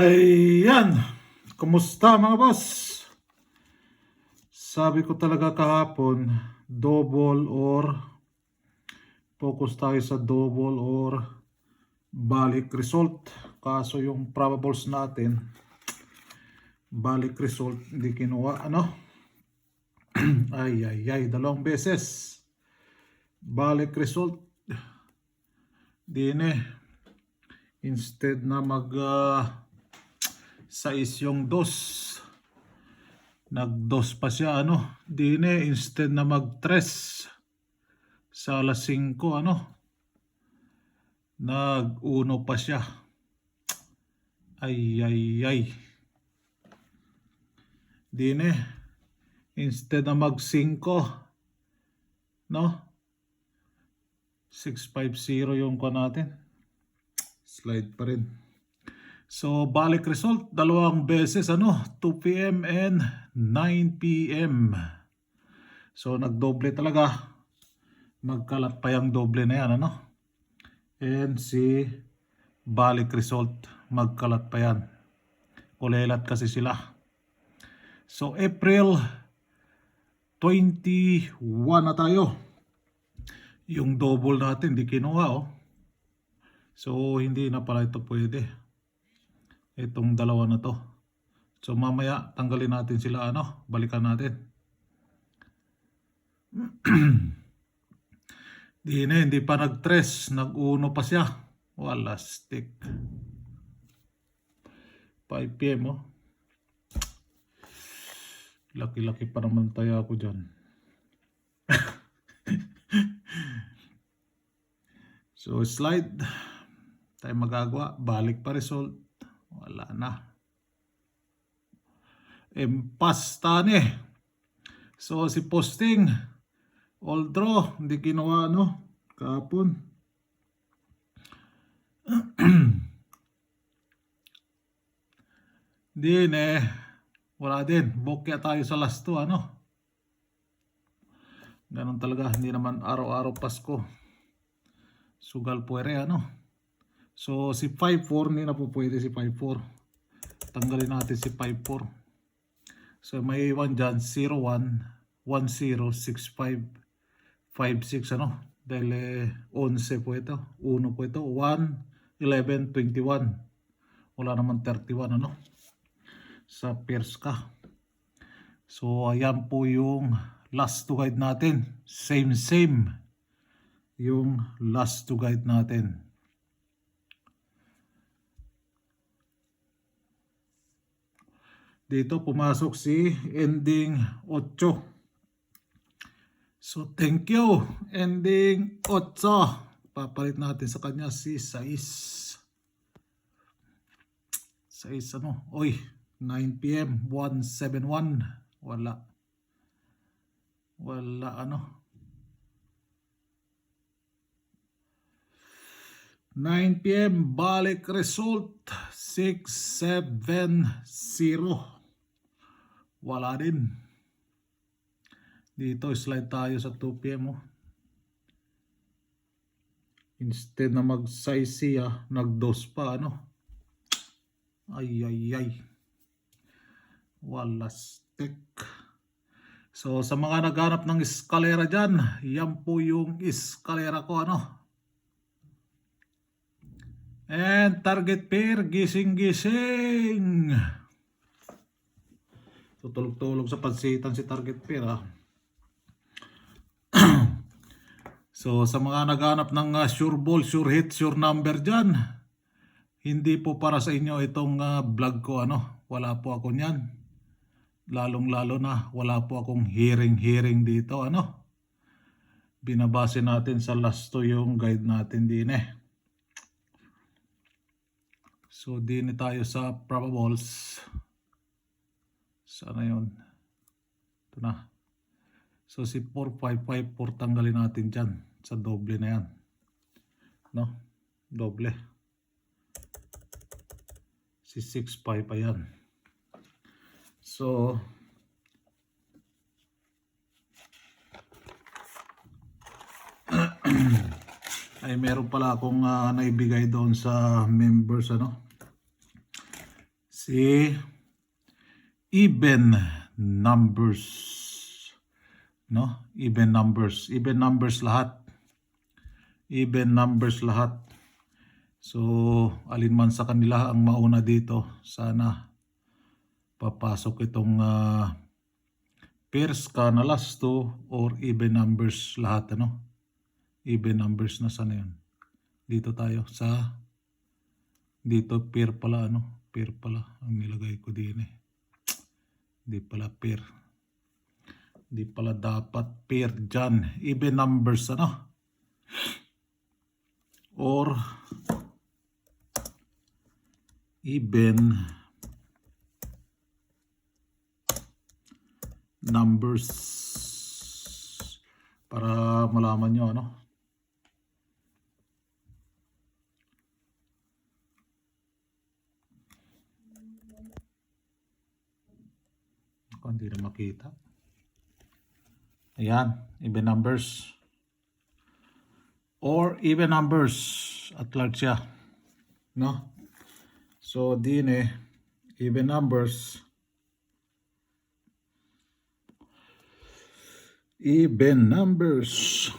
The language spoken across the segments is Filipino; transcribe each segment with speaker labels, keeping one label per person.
Speaker 1: Ayan, kumusta mga boss? Sabi ko talaga kahapon, double or focus tayo sa double or balik result. Kaso yung probables natin, balik result hindi kinuha, ano? Ay, dalawang beses. Balik result. Dine, instead na mag 6 yung dos. Nag-2 pa siya, ano? Dine, instead na mag-3 sa alas 5, ano? Nag-1 pa siya. Ay. Dine, instead na mag-5, no? 650 yung ko natin. Slide pa rin. So, balik result, dalawang beses, ano? 2 p.m. and 9 p.m. So, nagdoble talaga. Magkalat pa yung doble na yan, ano? And si balik result, magkalat pa yan. Kulelat kasi sila. So, April 21 na tayo. Yung double natin, di kinuha, oh. So, hindi na pala ito pwede. Itong dalawa na to. So mamaya tanggalin natin sila, ano, balikan natin. Hindi pa nag-3, nag-1 pa siya. Wala stick. 5 p.m. oh. Laki-laki pa naman tayo ako dyan. So slide. Tayo magagawa. Balik pa result. Wala na. Empastane. So si posting all draw, hindi ginawa, no, kahapon. Din wala din. Bokya tayo sa last 2, ano. Ganun talaga, hindi naman araw-araw Pasko. Sugal puwere, ano. So si 5-4, hindi na po pwede si 5-4. Tanggalin natin si 5-4. So may 1 dyan, 0-1, 1-0, 6-5, 5-6, ano. Dahil 11 po ito, 1 po ito, 1, 11, 21. Wala naman 31, ano. Sa pairs ka. So ayan po yung last to guide natin. Same yung last to guide natin. Dito pumasok si ending 8. So thank you, ending 8. Papalit natin sa kanya si 6. 6, ano? Oy, 9 p.m. 171. Wala, ano. 9 p.m. balik result 670. Wala din. Dito slide tayo sa 2 p.m. oh. Instead na mag-6 siya, nag-2 pa, ano. Ay. Wala stick. So sa mga naghanap ng eskalera dyan, yan po yung eskalera ko, ano. And target pair, gising. Tutulog-tulog sa pansitan si target pair, ha. So sa mga naghanap ng sure ball, sure hit, sure number dyan, hindi po para sa inyo itong vlog ko, ano. Wala po ako niyan. Lalong-lalo na wala po akong hearing dito, ano. Binabase natin sa last 2 yung guide natin din. So din tayo sa probables. Sana yun. Ito na. So si 4-5-5-4 tanggalin natin dyan sa doble na yan, no, doble. Si 6-5 ayan. So ay meron pala akong naibigay doon sa members, ano. si even numbers. No? Even numbers. Even numbers lahat. Even numbers lahat. So, alin man sa kanila ang mauna dito, sana papasok itong pairs ka na last two or even numbers lahat, ano? Even numbers na sana yun. Dito tayo sa, dito pair pala, ano? Pair pala ang nilagay ko din eh. Di pala pair. Di pala dapat pair dyan. Even numbers, ano? Or even numbers para malaman nyo, ano? Ako hindi na makita. Ayan, even numbers or even numbers at large siya, no? So din eh, even numbers, even numbers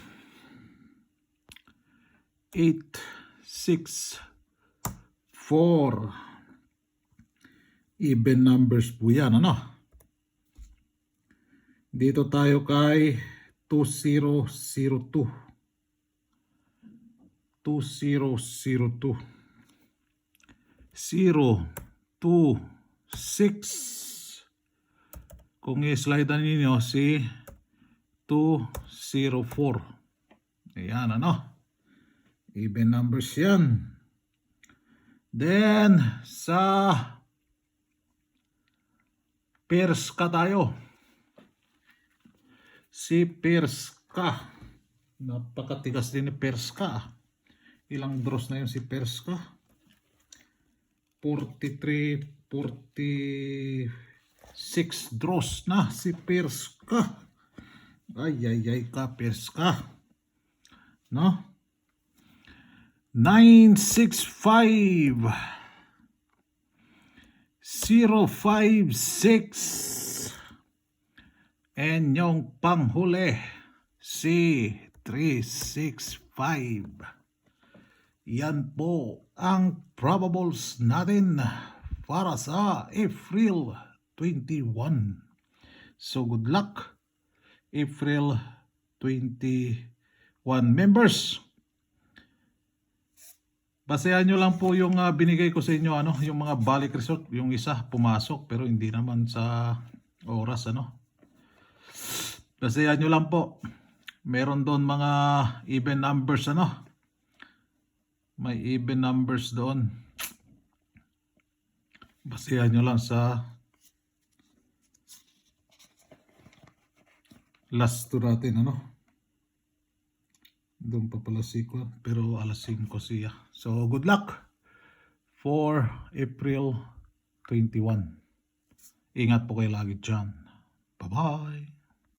Speaker 1: 8, 6, 4, even numbers po yan, ano? Dito tayo kay 2002. 2002. 0, 2, 6. Kung i-slide ninyo si 204. Ayan, ano? Even numbers yan. Then, sa pairs ka tayo. Si Perska. Napakatigas din ni Perska. Ilang draws na yun si Perska? 43, 46 draws na si Perska. Ay ka Perska. No? 965 056. And yung panghuli, si 365. Yan po ang probables natin para sa April 21. So good luck, April 21 members. Basayan nyo lang po yung binigay ko sa inyo, ano, yung mga balik result. Yung isa pumasok pero hindi naman sa oras, ano. Basayan nyo lang po. Meron doon mga even numbers, ano. May even numbers doon. Basayan nyo lang sa last two natin, ano. Doon pa pala sequel, pero alas 5 siya. So good luck for April 21. Ingat po kayo lagi dyan. Bye-bye.